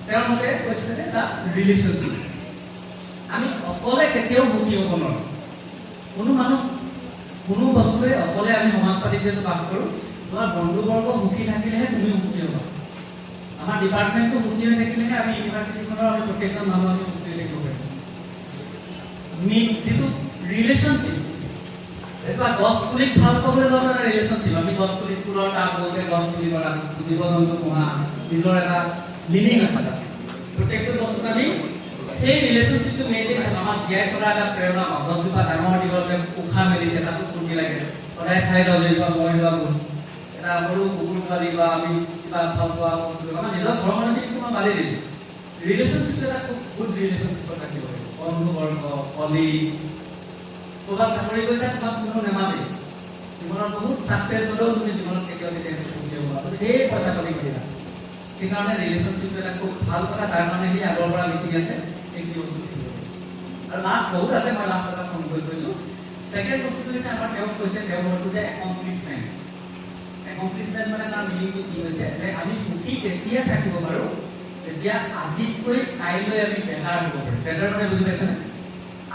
তেওঁৰ মতে কৈছে যে এটা ৰিলেশ্যনশ্বিপ আমি অকলে কেতিয়াও সুখী হ'ব নোৱাৰোঁ কোনো মানুহ কোনো বস্তুৱে অকলে আমি সমাজ পাতি যিহেতু কাম কৰোঁ তোমাৰ বন্ধুবৰ্গ সুখী থাকিলেহে তুমি সুখী হ'বা আমাৰ ডিপাৰ্টমেণ্টটো সুখী হৈ থাকিলেহে আমি ইউনিভাৰ্চিটিখনৰ আমি প্ৰত্যেকজন মানুহ আমি সুখী হৈ থাকিব পাৰিম যিটো ৰিলেশ্যনশ্বিপ এজোপা গছ পুলিক ভাল পাবলৈ লোৱা এটা ৰিলেশ্যনশ্বিপ আমি গছ পুলি ফুলৰ টাব বলকে গছ পুলি কৰা জীৱ জন্তু পোহা নিজৰ এটা মিনিং আছে তাত প্ৰত্যেকটো বস্তুত আমি সেই ৰিলেশ্যনশ্বিপটো মেইনটেইন কৰোঁ আমাৰ জীয়াই থকা এটা প্ৰেৰণা পাওঁ গছজোপা ডাঙৰ দীঘলকৈ উশাহ মেলিছে তাতো ফূৰ্তি লাগে সদায় চাই যাওঁ যে এজোপা মই ৰোৱা গছ এটা সৰু কুকুৰ পোৱালি বা আমি কিবা ভাল পোৱা বস্তু আমাৰ নিজৰ ঘৰৰ মানুহখিনিক মই বাদেই দিলোঁ ৰিলেশ্যনশ্বিপটো এটা খুব গুড ৰিলেশ্যনশ্বিপত ৰাখিব লাগিব বন্ধুবৰ্গ কলিগ ক'ৰবাত চাকৰি কৰিছা তোমাক কোনো নেমাতে জীৱনত বহুত ছাকচেছ হ'লেও তুমি জীৱনত কেতিয়াও সুখী হ'ব তুমি ধেৰ পইচা পাতি কৰিবা সেইকাৰণে ৰিলেশ্যনশ্বিপটো এটা খুব ভাল কথা তাৰ কাৰণে সি আগৰ পৰা লিখি আছে এইখিনি বস্তু শিকিব আৰু লাষ্ট বহুত আছে মই লাষ্ট এটা চম কৰি কৈছোঁ ছেকেণ্ড বস্তুটো হৈছে আমাৰ তেওঁক কৈছে তেওঁৰ ঘৰটো যে একমপ্লিছমেণ্ট মানে তাৰ মিনিংটো কি হৈছে যে আমি সুখী কেতিয়া থাকিব পাৰোঁ যেতিয়া আজিতকৈ কাইলৈ আমি বেটাৰ হ'ব পাৰোঁ বেটাৰ মানে বুজি পাইছেনে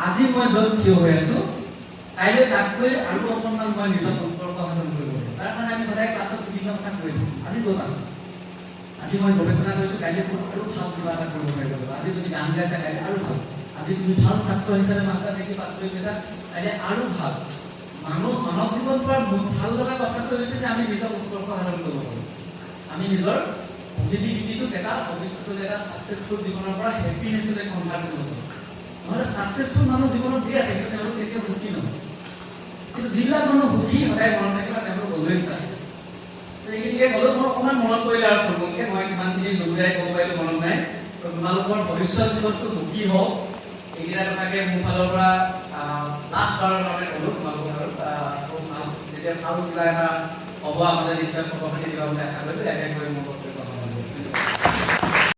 আজি মই য'ত থিয় হৈ আছোঁ কাইলৈ তাতকৈ আৰু অকণমান মই নিজৰ সম্পৰ্ক সাধন কৰিব পাৰিম তাৰ কাৰণে আমি সদায় ক্লাছত বিভিন্ন কথা কৈ দিওঁ আজি য'ত আছোঁ আজি মই গৱেষণা কৰিছোঁ কাইলৈ আৰু ভাল কিবা এটা কৰিব পাৰিব লাগিব আজি তুমি গান গাইছা কাইলৈ আৰু ভাল আজি তুমি ভাল ছাত্ৰ হিচাপে মাষ্টাৰ ডিগ্ৰী পাছ কৰি গৈছা কাইলৈ আৰু ভাল মানৱ জীৱন পৰা ভাল লগা কথাটো হৈছে যে আমি নিজৰ উৎকৰ্ষ সাধন কৰিব পাৰোঁ আমি নিজৰ পজিটিভিটিটোক এটা ভৱিষ্যতলৈ এটা ছাকচেছফুল জীৱনৰ পৰা হেপিনেছলৈ কনভাৰ্ট কৰিব পাৰোঁ নহ'লে ছাকচেছফুল মানুহ জীৱনত দি আছে কিন্তু তেওঁলোক কেতিয়াও সুখী নহয় কিন্তু যিবিলাক মানুহ সুখী সদায় মনত ৰাখিবা তেওঁলোক অলৱেজ ছাকচেছ এইখিনিকে হ'লেও মই অকণমান মনত কৰিলে আৰু থুলমূলকৈ মই কিমানখিনি জৰুৰীয়াই ক'ব পাৰিলোঁ মনত নাই তোমালোকৰ ভৱিষ্যত জীৱনটো সুখী হওক এইকেইটা কথাকে মোৰ ফালৰ পৰা লাষ্ট বাৰৰ কাৰণে ক'লোঁ তোমালোকৰ আৰু যেতিয়া ভাল কিবা এটা হ'ব আপোনালোকে নিশ্চয় খবৰ খাতি দিবা বুলি আশা কৰিলোঁ একে কৰি মোৰ